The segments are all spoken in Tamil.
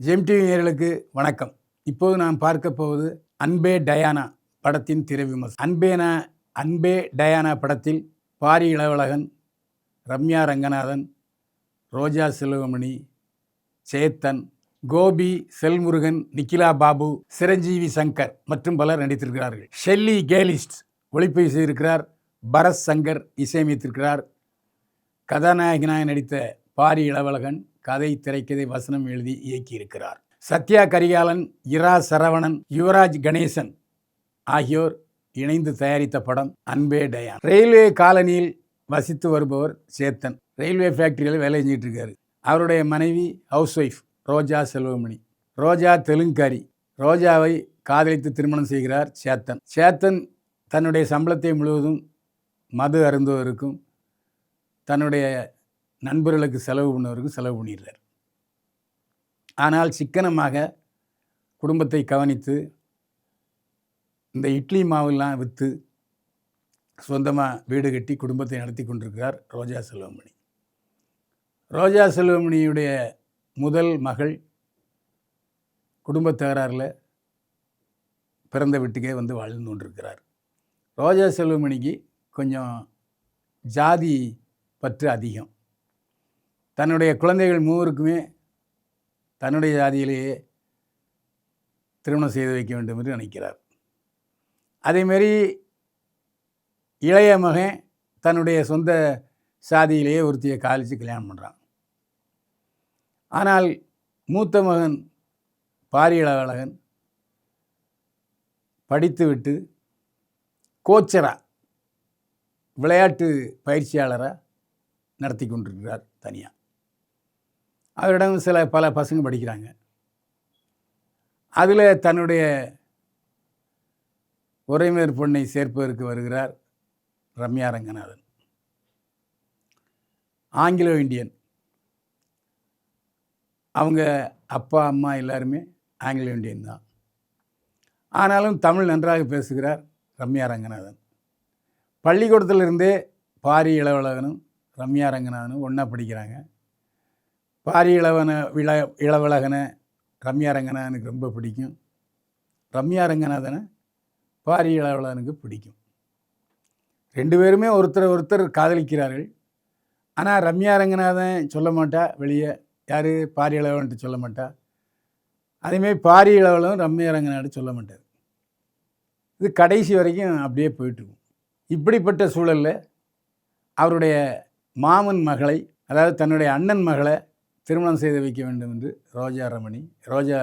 ஜெம் டிவி நேயர்களுக்கு வணக்கம். இப்போது நாம் பார்க்க போவது அன்பே டயானா படத்தின் திரை விமர்சனம். அன்பே டயானா படத்தில் பாரி இளவழகன், ரம்யா ரங்கநாதன், ரோஜா செல்வமணி, சேத்தன், கோபி, செல்முருகன், நிக்கிலா பாபு, சிரஞ்சீவி சங்கர் மற்றும் பலர் நடித்திருக்கிறார்கள். ஷெல்லி கேலிஸ்ட் ஒளிப்பதிவு செய்திருக்கிறார். பரத் சங்கர் இசையமைத்திருக்கிறார். கதாநாயகனாக நடித்த பாரி இளவழகன் கதை, திரைக்கதை, வசனம் எழுதி இயக்கியிருக்கிறார். சத்யா கரிகாலன், இரா சரவணன், யுவராஜ் கணேசன் ஆகியோர் இணைந்து தயாரித்த படம் அன்பே டயானா. ரயில்வே காலனியில் வசித்து வருபவர் சேத்தன். ரயில்வே ஃபேக்டரியில் வேலை செஞ்சுட்டு இருக்காரு. அவருடைய மனைவி ஹவுஸ் ஒய்ஃப் ரோஜா செல்வமணி. ரோஜா தெலுங்காரி. ரோஜாவை காதலித்து திருமணம் செய்கிறார் சேத்தன். சேத்தன் தன்னுடைய சம்பளத்தை முழுவதும் மது அருந்துவதற்கும் தன்னுடைய நண்பர்களுக்கு செலவு பண்ணுவதற்கு செலவு பண்ணிடுறார். ஆனால் சிக்கனமாக குடும்பத்தை கவனித்து இந்த இட்லி மாவெல்லாம் விற்று சொந்தமாக வீடு கட்டி குடும்பத்தை நடத்தி கொண்டிருக்கிறார் ரோஜா செல்வமணி. ரோஜா செல்வமணியுடைய முதல் மகள் குடும்ப தகராறில் பிறந்த வீட்டுக்கே வந்து வாழ்ந்து கொண்டிருக்கிறார். ரோஜா செல்வமணிக்கு கொஞ்சம் ஜாதி பற்று அதிகம். தன்னுடைய குழந்தைகள் மூவருக்குமே தன்னுடைய ஜாதியிலேயே திருமணம் செய்து வைக்க வேண்டும் என்று நினைக்கிறார். அதேமாரி இளைய மகன் தன்னுடைய சொந்த சாதியிலேயே ஒருத்தியை காலிச்சு கல்யாணம் பண்ணுறான். ஆனால் மூத்த மகன் பாரி இளவழகன் படித்துவிட்டு கோச்சரா, விளையாட்டு பயிற்சியாளராக நடத்தி கொண்டிருக்கிறார் தனியாக. அவரிடம் பல பசங்க படிக்கிறாங்க. அதில் தன்னுடைய உறவினர் பொண்ணை சேர்ப்பதற்கு வருகிறார் ரம்யா ரங்கநாதன். Anglo Indian. அவங்க அப்பா அம்மா எல்லாருமே ஆங்கிலோ இந்தியன் தான். ஆனாலும் தமிழ் நன்றாக பேசுகிறார் ரம்யா ரங்கநாதன். பள்ளிக்கூடத்திலிருந்தே பாரி இளவழகனும் ரம்யா ரங்கநாதனும் ஒன்றா படிக்கிறாங்க. பாரி இளவழகனை ரம்யா ரங்கநாதனுக்கு ரொம்ப பிடிக்கும். ரம்யா ரங்கநாதனை பாரி இளவழகனுக்கு பிடிக்கும். ரெண்டு பேருமே ஒருத்தர் காதலிக்கிறார்கள். ஆனால் ரம்யா ரங்கநாதன் சொல்ல மாட்டா, வெளியே யார் பாரி இளவழகன்ட்டு சொல்ல மாட்டா. அதேமாரி பாரி இளவழகன் ரம்யா ரங்கநாதன் சொல்ல மாட்டார். இது கடைசி வரைக்கும் அப்படியே போயிட்டுருக்கும். இப்படிப்பட்ட சூழலில் அவருடைய மாமன் மகளை, அதாவது தன்னுடைய அண்ணன் மகளை திருமணம் செய்து வைக்க வேண்டும் என்று ரோஜா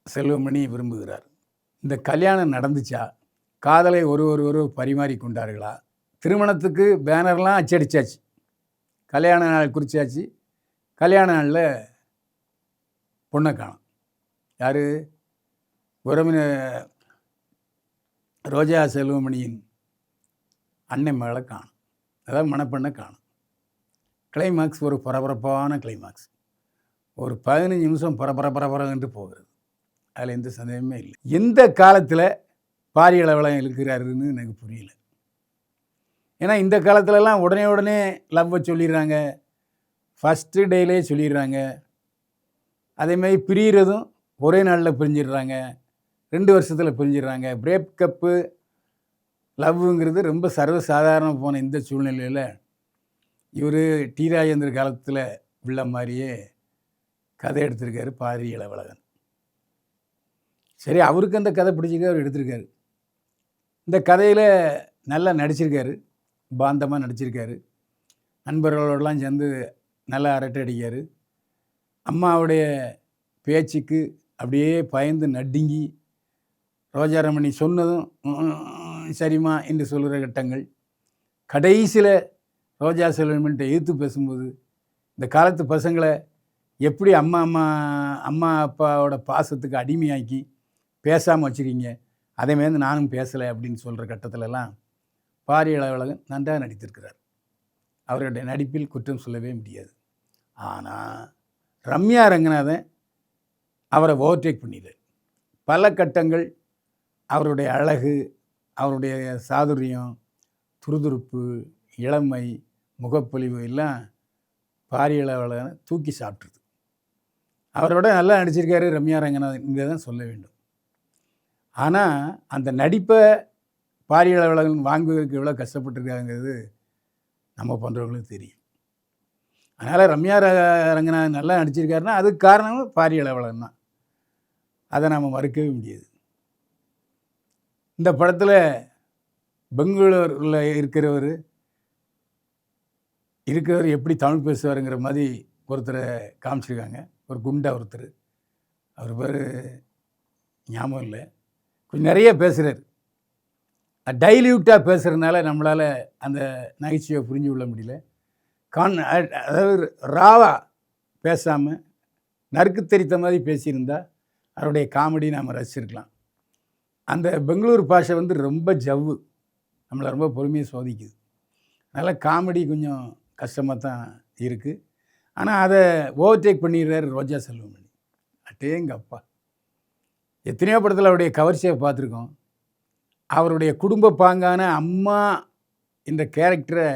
செல்வமணி விரும்புகிறார். இந்த கல்யாணம் நடந்துச்சா? காதலை ஒருவர் பரிமாறி கொண்டார்களா? திருமணத்துக்கு பேனர்லாம் அச்சடிச்சாச்சு, கல்யாண நாள் குறிச்சாச்சு. கல்யாண நாளில் பொண்ணை காணும். யார்? உறவினர் ரோஜா செல்வமணியின் அண்ணன் மகளை காணும், அதாவது மணப்பெண்ணை காணும். கிளைமாக்ஸ் ஒரு பரபரப்பான கிளைமாக்ஸ். ஒரு 15 நிமிஷம் பரபரன்னு போகிறது. அதில் எந்த சந்தேகமே இல்லை. எந்த காலத்தில் பாரி இளவழகன் இருக்கிறாருன்னு எனக்கு புரியல. ஏன்னா இந்த காலத்துலலாம் உடனே லவ்வை சொல்லிடுறாங்க, ஃபஸ்ட்டு டேலே சொல்லிடுறாங்க. அதேமாதிரி பிரிகிறதும் ஒரே நாளில் பிரிஞ்சிடுறாங்க, 2 வருஷத்தில் பிரிஞ்சிடுறாங்க. பிரேக்கப்பு லவ்வுங்கிறது ரொம்ப சர்வசாதாரண போன இந்த சூழ்நிலையில் இவர் டி ராஜேந்திர காலத்தில் உள்ள மாதிரியே கதை எடுத்திருக்காரு பாரி இளவழகன். சரி, அவருக்கு அந்த கதை பிடிச்சிக்க அவர் எடுத்திருக்காரு. இந்த கதையில் நல்லா நடிச்சிருக்காரு, பாந்தமாக நடிச்சிருக்காரு. நண்பர்களோடலாம் சேர்ந்து நல்லா அரட்டை அடிக்கார். அம்மாவுடைய பேச்சுக்கு அப்படியே பயந்து நடுங்கி ரோஜாரமணி சொன்னதும் சரிம்மா என்று சொல்கிற கட்டங்கள். கடைசியில் ரோஜா செல்வமணிகிட்ட எதிர்த்து பேசும்போது இந்த காலத்து பசங்களை எப்படி அம்மா அப்பாவோட பாசத்துக்கு அடிமையாக்கி பேசாமல் வச்சுருக்கீங்க, அதேமாரி நானும் பேசலை அப்படின்னு சொல்கிற கட்டத்திலலாம் பாரி இளவழகன் நன்றாக நடித்திருக்கிறார். அவருடைய நடிப்பில் குற்றம் சொல்லவே முடியாது. ஆனால் ரம்யா ரங்கநாதன் அவரை ஓவர்டேக் பண்ணிடுறார். பல கட்டங்கள் அவருடைய அழகு, அவருடைய சாதுரியம், துருதுருப்பு, இளமை, முகப்பொலிவு எல்லாம் பாரி இளவழகனை தூக்கி சாப்பிட்ருது. அவரோட நல்லா நடிச்சிருக்காரு ரம்யா ரங்கநாதன் தான் சொல்ல வேண்டும். ஆனால் அந்த நடிப்பை பாலியல் அளவில் வாங்குவதற்கு எவ்வளோ கஷ்டப்பட்டுருக்காங்கிறது நம்ம போன்றவங்களுக்கு தெரியும். அதனால் ரம்யா ரங்கநாதன் நல்லா நடிச்சிருக்காருன்னா அதுக்கு காரணம் பாலியல் அளவலன் தான். அதை நாம் மறுக்கவே முடியாது. இந்த படத்தில் பெங்களூரில் இருக்கிறவர் எப்படி தமிழ் பேசுவாருங்கிற மாதிரி ஒருத்தரை காமிச்சிருக்காங்க. ஒரு குண்டா ஒருத்தர், அவர் பேர் ஞாபகம் இல்லை, கொஞ்சம் நிறைய பேசுகிறார். டைல்யூட்டாக பேசுகிறதுனால நம்மளால் அந்த நகைச்சுவையை புரிஞ்சு கொள்ள முடியல. அதாவது ராவா பேசாமல் நறுக்கு தெரித்த மாதிரி பேசியிருந்தால் அவருடைய காமெடி நாம் ரசிச்சிருக்கலாம். அந்த பெங்களூர் பாஷை ரொம்ப ஜவ்வு, நம்மளை ரொம்ப பொறுமையாக சோதிக்குது. அதனால் காமெடி கொஞ்சம் கஷ்டமாக தான் இருக்குது. ஆனால் அதை ஓவர்டேக் பண்ணிடுறாரு ரோஜா செல்வமணி. அட்டேங்கப்பா, எத்தனையோ படத்தில் அவருடைய கவர்ச்சியை பார்த்துருக்கோம். அவருடைய குடும்ப பாங்கான அம்மா இந்த கேரக்டரை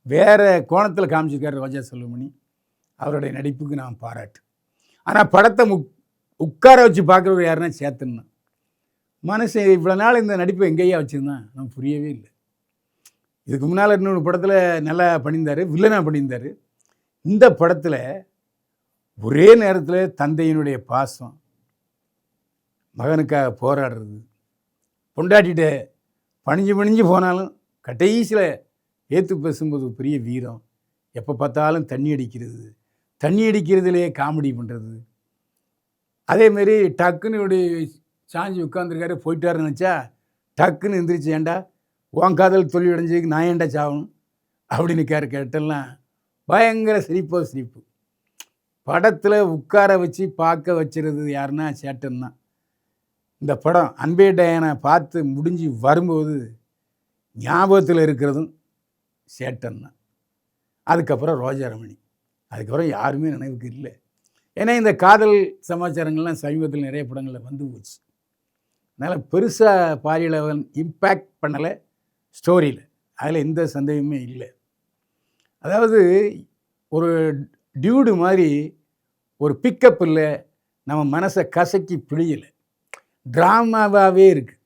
வேறு கோணத்தில் காமிச்சிருக்காரு ரோஜா செல்வமணி. அவருடைய நடிப்புக்கு நான் பாராட்டு. ஆனால் படத்தை உட்கார வச்சு பார்க்குறவர் யாருன்னா சேத்தன் தான். மனுஷன் இவ்வளோ நாள் இந்த நடிப்பை எங்கேயா வச்சுருந்தான் நம்ம புரியவே இல்லை. இதுக்கு முன்னால் இன்னொரு படத்தில் நல்லா பண்ணியிருந்தார், வில்லனாக பண்ணியிருந்தார். இந்த படத்தில் ஒரே நேரத்தில் தந்தையினுடைய பாசம், மகனுக்காக போராடுறது, பொண்டாட்டிகிட்ட பணிஞ்சு போனாலும் கடைசியில் ஏற்று பேசும்போது பெரிய வீரம், எப்போ பார்த்தாலும் தண்ணி அடிக்கிறதுலேயே காமெடி பண்ணுறது. அதேமாரி டக்குன்னு இப்படி சாஞ்சி உட்காந்துருக்காரு, போயிட்டாருன்னு நினச்சா டக்குன்னு எந்திரிச்சு, ஏண்டா உன் காதல் தோல்வி அடைஞ்சதுக்கு நான் ஏண்டா சாகணும் அப்படின்னு கேட்டெல்லாம் பயங்கர சிரிப்பு. படத்தில் உட்கார வச்சு பார்க்க வச்சுருது யாருன்னா சேட்டன் தான். இந்த படம் அன்பே டயானா பார்த்து முடிஞ்சு வரும்போது ஞாபகத்தில் இருக்கிறதும் சேட்டன் தான். அதுக்கப்புறம் ரோஜா ரமணி, அதுக்கப்புறம் யாருமே நினைவுக்கு இல்லை. ஏன்னா இந்த காதல் சமாச்சாரங்கள்லாம் சமீபத்தில் நிறைய படங்களில் வந்து போச்சு. அதனால் பெருசாக பாலியல் இம்பேக்ட் பண்ணலை ஸ்டோரியில், அதில் எந்த சந்தேகமே இல்லை. அதாவது ஒரு டியூடு மாதிரி ஒரு பிக்கப் இல்லை, நம்ம மனசை கசக்கி பிழியலை, ட்ராமாவாகவே இருக்குது.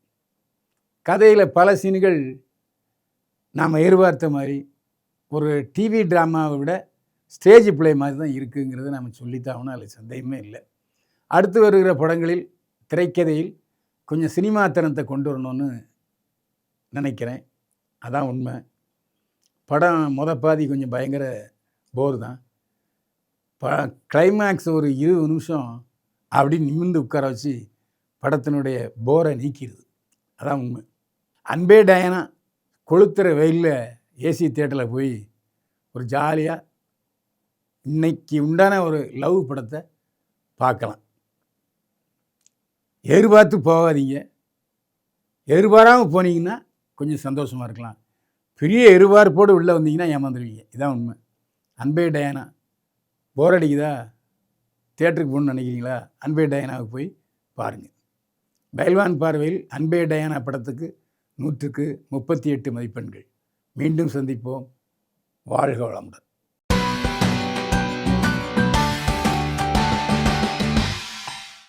கதையில் பல சீன்கள் நாம் எதிர்பார்த்த மாதிரி ஒரு டிவி ட்ராமாவை விட ஸ்டேஜ் பிளே மாதிரி தான் இருக்குங்கிறத நம்ம சொல்லித்தாகணும், அதில் சந்தேகமே இல்லை. அடுத்து வருகிற படங்களில் திரைக்கதையில் கொஞ்சம் சினிமாத்தனத்தை கொண்டு வரணும்னு நினைக்கிறேன். அதான் உண்மை. படம் பாதி கொஞ்சம் பயங்கர போர் தான். கிளைமேக்ஸ் ஒரு 20 நிமிஷம் அப்படி நிமிர்ந்து உட்கார வச்சு படத்தினுடைய போரை நீக்கிடுது. அதான் உண்மை. அன்பே டயானா கொளுத்துற வெயிலில் ஏசி தியேட்டரில் போய் ஒரு ஜாலியாக இன்னைக்கு உண்டான ஒரு லவ் படத்தை பார்க்கலாம். எதிர்பார்த்து போகாதீங்க. எதிர்பாராமல் போனீங்கன்னா கொஞ்சம் சந்தோஷமாக இருக்கலாம். பெரிய எதிர்பார்ப்போடு உள்ளே வந்தீங்கன்னா ஏமாந்துருவீங்க. இதான் உண்மை. அன்பே டயானா போர் அடிக்குதா, தியேட்டருக்கு போகணுன்னு நினைக்கிறீங்களா, அன்பே டயானாவுக்கு போய் பாருங்கள். பைல்வான் பார்வையில் அன்பே டயானா படத்துக்கு 100க்கு 38 மதிப்பெண்கள். மீண்டும் சந்திப்போம். வாழ்க வளமுடன்.